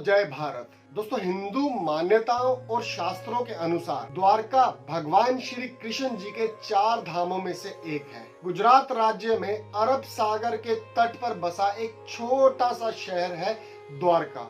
जय भारत। दोस्तों, हिंदू मान्यताओं और शास्त्रों के अनुसार द्वारका भगवान श्री कृष्ण जी के 4 धामों में से एक है। गुजरात राज्य में अरब सागर के तट पर बसा एक छोटा सा शहर है द्वारका।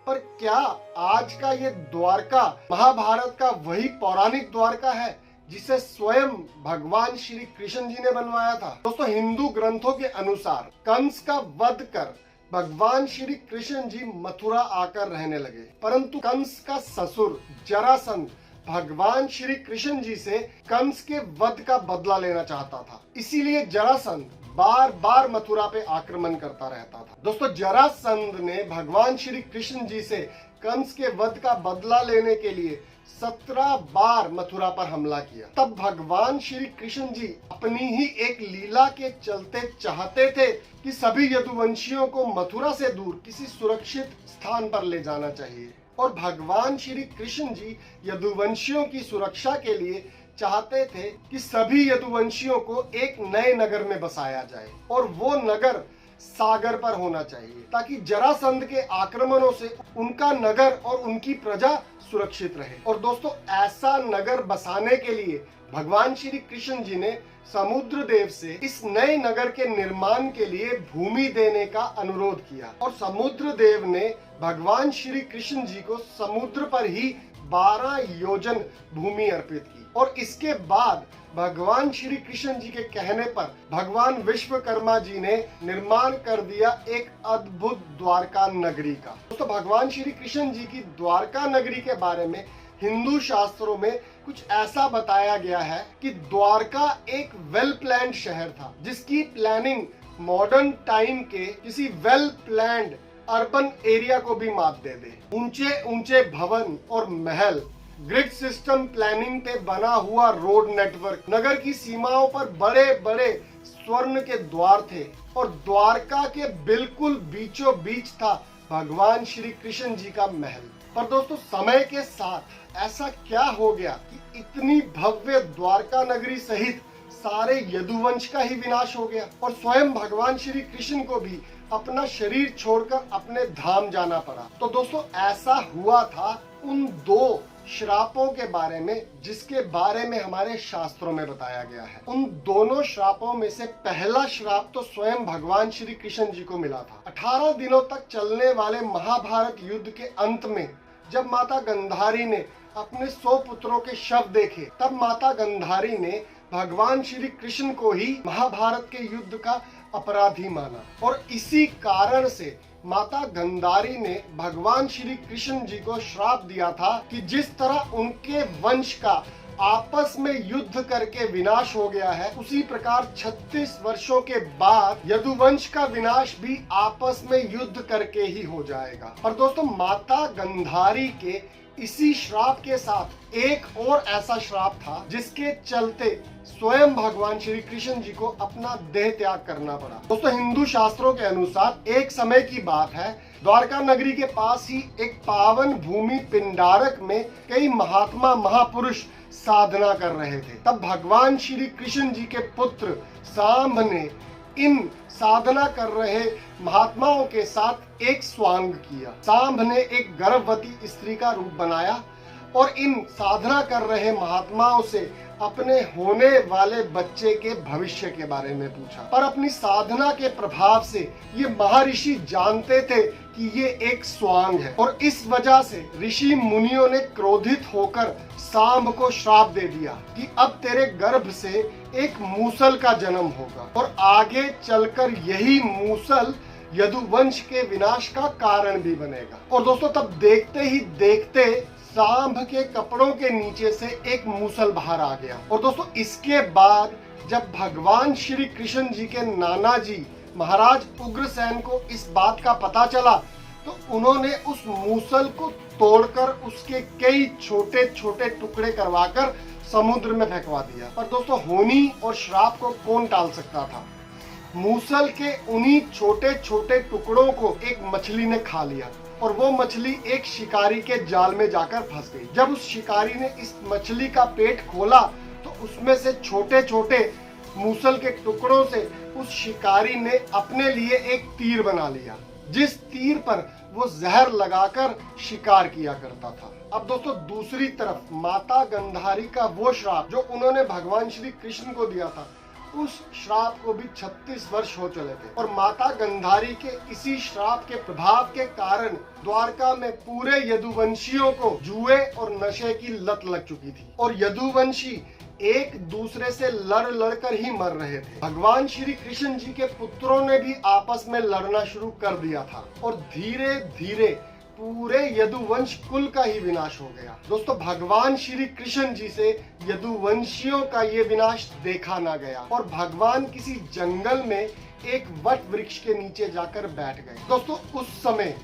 पर क्या आज का ये द्वारका महाभारत का वही पौराणिक द्वारका है जिसे स्वयं भगवान श्री कृष्ण जी ने बनवाया था? दोस्तों, हिंदू ग्रंथों के अनुसार कंस का वध कर भगवान श्री कृष्ण जी मथुरा आकर रहने लगे, परंतु कंस का ससुर जरासंध भगवान श्री कृष्ण जी से कंस के वध का बदला लेना चाहता था। इसीलिए जरासंध बार बार मथुरा पे आक्रमण करता रहता था। दोस्तों, जरासंध ने भगवान श्री कृष्ण जी से कंस के वध का बदला लेने के लिए 17 बार मथुरा पर हमला किया। तब भगवान श्री कृष्ण जी अपनी ही एक लीला के चलते चाहते थे कि सभी यदुवंशियों को मथुरा से दूर किसी सुरक्षित स्थान पर ले जाना चाहिए, और भगवान श्री कृष्ण जी यदुवंशियों की सुरक्षा के लिए चाहते थे कि सभी यदुवंशियों को एक नए नगर में बसाया जाए, और वो नगर सागर पर होना चाहिए ताकि जरासंध के आक्रमणों से उनका नगर और उनकी प्रजा सुरक्षित रहे। और दोस्तों, ऐसा नगर बसाने के लिए भगवान श्री कृष्ण जी ने समुद्र देव से इस नए नगर के निर्माण के लिए भूमि देने का अनुरोध किया, और समुद्र देव ने भगवान श्री कृष्ण जी को समुद्र पर ही 12 योजन भूमि अर्पित की। और इसके बाद भगवान श्री कृष्ण जी के कहने पर भगवान विश्वकर्मा जी ने निर्माण कर दिया एक अद्भुत द्वारका नगरी का। दोस्तों, भगवान श्री कृष्ण जी की द्वारका नगरी के बारे में हिंदू शास्त्रों में कुछ ऐसा बताया गया है कि द्वारका एक वेल प्लान्ड शहर था, जिसकी प्लानिंग मॉडर्न टाइम के किसी वेल प्लान्ड अर्बन एरिया को भी मात दे दे। ऊंचे ऊंचे भवन और महल, ग्रिड सिस्टम प्लानिंग पे बना हुआ रोड नेटवर्क, नगर की सीमाओं पर बड़े बड़े स्वर्ण के द्वार थे, और द्वारका के बिल्कुल बीचों बीच था भगवान श्री कृष्ण जी का महल। पर दोस्तों, समय के साथ ऐसा क्या हो गया कि इतनी भव्य द्वारका नगरी सहित सारे यदुवंश का ही विनाश हो गया, और स्वयं भगवान श्री कृष्ण को भी अपना शरीर छोड़कर अपने धाम जाना पड़ा। तो दोस्तों, ऐसा हुआ था उन 2 श्रापों के बारे में जिसके बारे में हमारे शास्त्रों में बताया गया है। उन दोनों श्रापों में से पहला श्राप तो स्वयं भगवान श्री कृष्ण जी को मिला था। 18 दिनों तक चलने वाले महाभारत युद्ध के अंत में जब माता गंधारी ने अपने 100 पुत्रों के शव देखे, तब माता गंधारी ने भगवान श्री कृष्ण को ही महाभारत के युद्ध का अपराधी माना, और इसी कारण से माता गंधारी ने भगवान श्री कृष्ण जी को श्राप दिया था कि जिस तरह उनके वंश का आपस में युद्ध करके विनाश हो गया है, उसी प्रकार 36 वर्षों के बाद यदुवंश का विनाश भी आपस में युद्ध करके ही हो जाएगा। और दोस्तों, माता गंधारी के इसी श्राप के साथ एक और ऐसा श्राप था जिसके चलते स्वयं भगवान श्री कृष्ण जी को अपना देह त्याग करना पड़ा। दोस्तों, हिंदू शास्त्रों के अनुसार एक समय की बात है, द्वारका नगरी के पास ही एक पावन भूमि पिंडारक में कई महात्मा महापुरुष साधना कर रहे थे। तब भगवान श्री कृष्ण जी के पुत्र सांब ने इन साधना कर रहे महात्माओं के साथ एक स्वांग किया। सांब ने एक गर्भवती स्त्री का रूप बनाया और इन साधना कर रहे महात्माओं से अपने होने वाले बच्चे के भविष्य के बारे में पूछा। पर अपनी साधना के प्रभाव से ये महर्षि जानते थे कि ये एक स्वांग है, और इस वजह से ऋषि मुनियों ने क्रोधित होकर सांब को श्राप दे दिया कि अब तेरे गर्भ से एक मूसल का जन्म होगा, और आगे चलकर यही मूसल यदुवंश के विनाश का कारण भी बनेगा। और दोस्तों, तब देखते ही देखते सांब के कपड़ों के नीचे से एक मूसल बाहर आ गया। और दोस्तों, इसके बाद जब भगवान श्री कृष्ण जी के नाना जी महाराज उग्रसेन को इस बात का पता चला, तो उन्होंने उस मूसल को तोड़कर उसके कई छोटे छोटे टुकड़े करवाकर समुद्र में फेंकवा दिया। पर दोस्तों, होनी और श्राप को कौन टाल सकता था? मूसल के उन्हीं छोटे छोटे टुकड़ों को एक मछली ने खा लिया, और वो मछली एक शिकारी के जाल में जाकर फंस गई। जब उस शिकारी ने इस मछली का पेट खोला, तो उसमें से छोटे छोटे मूसल के टुकड़ों से उस शिकारी ने अपने लिए एक तीर बना लिया, जिस तीर पर वो जहर लगाकर शिकार किया करता था। अब दोस्तों दूसरी तरफ माता गंधारी का वो श्राप जो उन्होंने भगवान श्री कृष्ण को दिया था, उस श्राप को भी 36 वर्ष हो चले थे और माता गंधारी के इसी श्राप के प्रभाव के कारण द्वारका में पूरे यदुवंशियों को जुए और नशे की लत लग चुकी थी और यदुवंशी एक दूसरे से लड़ कर ही मर रहे थे। भगवान श्री कृष्ण जी के पुत्रों ने भी आपस में लड़ना शुरू कर दिया था और धीरे धीरे पूरे यदुवंश कुल का ही विनाश हो गया। दोस्तों भगवान श्री कृष्ण जी से यदुवंशियों का ये विनाश देखा ना गया और भगवान किसी जंगल में एक वट वृक्ष के नीचे जाकर बैठ गए। दोस्तों उस समय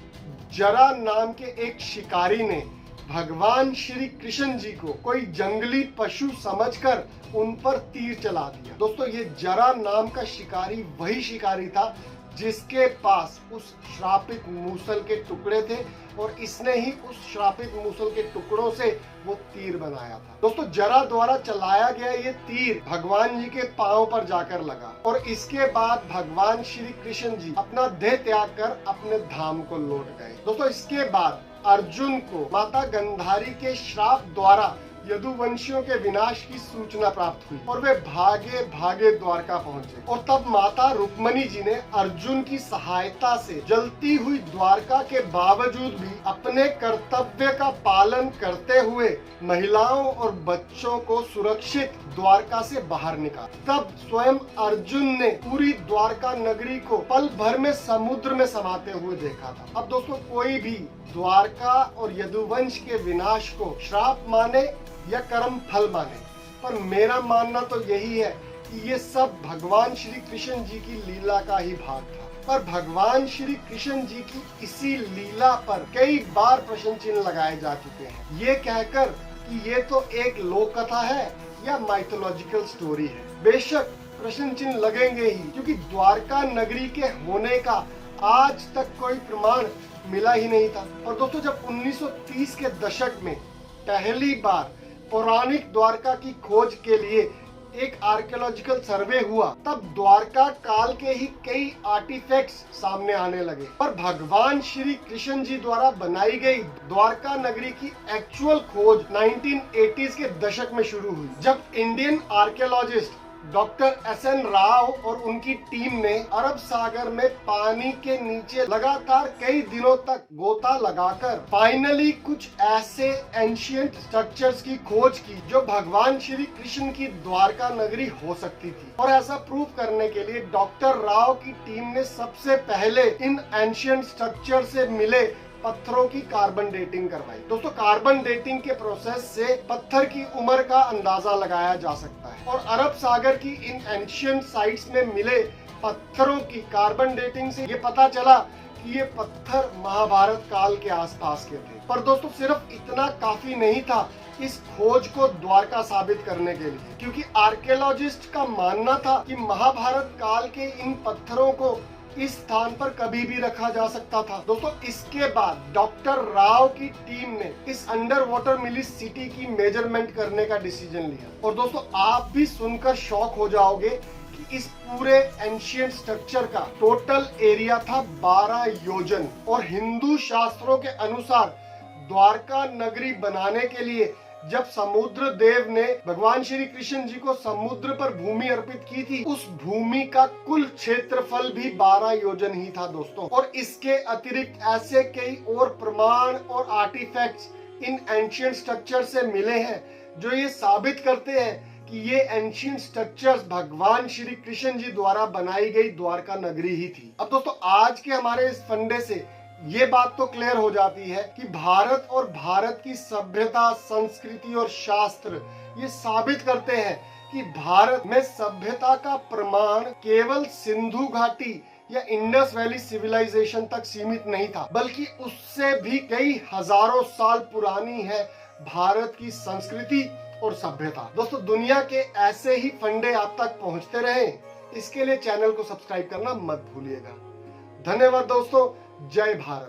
जरा नाम के एक शिकारी ने भगवान श्री कृष्ण जी को कोई जंगली पशु समझकर उन पर तीर चला दिया। दोस्तों ये जरा नाम का शिकारी वही शिकारी था जिसके पास उस श्रापित मूसल के टुकड़े थे और इसने ही उस श्रापित मूसल के टुकड़ों से वो तीर बनाया था। दोस्तों जरा द्वारा चलाया गया ये तीर भगवान जी के पांव पर जाकर लगा और इसके बाद भगवान श्री कृष्ण जी अपना देह त्याग कर अपने धाम को लौट गए। दोस्तों इसके बाद अर्जुन को माता गंधारी के श्राप द्वारा यदुवंशियों के विनाश की सूचना प्राप्त हुई और वे भागे भागे द्वारका पहुंचे और तब माता रुक्मणी जी ने अर्जुन की सहायता से जलती हुई द्वारका के बावजूद भी अपने कर्तव्य का पालन करते हुए महिलाओं और बच्चों को सुरक्षित द्वारका से बाहर निकाला। तब स्वयं अर्जुन ने पूरी द्वारका नगरी को पल भर में समुद्र में समाते हुए देखा था। अब दोस्तों कोई भी द्वारका और यदुवंश के विनाश को श्राप माने या कर्म फल माने, पर मेरा मानना तो यही है कि ये सब भगवान श्री कृष्ण जी की लीला का ही भाग था। पर भगवान श्री कृष्ण जी की इसी लीला पर कई बार प्रश्न चिन्ह लगाए जा चुके हैं, ये कहकर कि ये तो एक लोक कथा है या माइथोलॉजिकल स्टोरी है। बेशक प्रश्न चिन्ह लगेंगे ही, क्योंकि द्वारका नगरी के होने का आज तक कोई प्रमाण मिला ही नहीं था। और दोस्तों जब 1930 के दशक में पहली बार पौराणिक द्वारका की खोज के लिए एक आर्कियोलॉजिकल सर्वे हुआ, तब द्वारका काल के ही कई आर्टिफैक्ट्स सामने आने लगे। पर भगवान श्री कृष्ण जी द्वारा बनाई गई द्वारका नगरी की एक्चुअल खोज 1980s के दशक में शुरू हुई, जब Indian archaeologist doctor SN. Rao और उनकी टीम ने अरब सागर में पानी के नीचे लगातार कई दिनों तक गोता लगाकर फाइनली कुछ ऐसे एंशिएंट स्ट्रक्चर्स की खोज की जो भगवान श्री कृष्ण की द्वारका नगरी हो सकती थी। और ऐसा प्रूव करने के लिए डॉक्टर राव की टीम ने सबसे पहले इन एंशिएंट स्ट्रक्चर से मिले पत्थरों की कार्बन डेटिंग करवाई। दोस्तों कार्बन डेटिंग के प्रोसेस से पत्थर की उम्र का अंदाजा लगाया जा सकता है और अरब सागर की इन एंशिएंट साइट्स में मिले पत्थरों की कार्बन डेटिंग से ये पता चला कि ये पत्थर महाभारत काल के आसपास के थे। पर दोस्तों सिर्फ इतना काफी नहीं था इस खोज को द्वारका साबित करने के लिए, क्योंकि आर्कियोलॉजिस्ट का मानना था कि महाभारत काल के इन पत्थरों को इस स्थान पर कभी भी रखा जा सकता था। दोस्तों इसके बाद डॉक्टर राव की टीम ने इस अंडर वाटर मिली सिटी की मेजरमेंट करने का डिसीजन लिया और दोस्तों आप भी सुनकर शॉक हो जाओगे कि इस पूरे एंशिएंट स्ट्रक्चर का टोटल एरिया था 12 योजन और हिंदू शास्त्रों के अनुसार द्वारका नगरी बनाने के लिए जब समुद्र देव ने भगवान श्री कृष्ण जी को समुद्र पर भूमि अर्पित की थी, उस भूमि का कुल क्षेत्रफल भी 12 योजन ही था दोस्तों। और इसके अतिरिक्त ऐसे कई और प्रमाण और आर्टिफैक्ट्स इन एंशिएंट स्ट्रक्चर से मिले हैं जो ये साबित करते हैं कि ये एंशिएंट स्ट्रक्चर्स भगवान श्री कृष्ण जी द्वारा बनाई गई द्वारका नगरी ही थी। अब दोस्तों आज के हमारे इस फंडे से ये बात तो क्लियर हो जाती है कि भारत और भारत की सभ्यता, संस्कृति और शास्त्र ये साबित करते हैं कि भारत में सभ्यता का प्रमाण केवल सिंधु घाटी या इंडस वैली सिविलाइजेशन तक सीमित नहीं था, बल्कि उससे भी कई हजारों साल पुरानी है भारत की संस्कृति और सभ्यता। दोस्तों दुनिया के ऐसे ही फंडे आप तक पहुंचते रहे, इसके लिए चैनल को सब्सक्राइब करना मत भूलिएगा। धन्यवाद दोस्तों। जय भारत।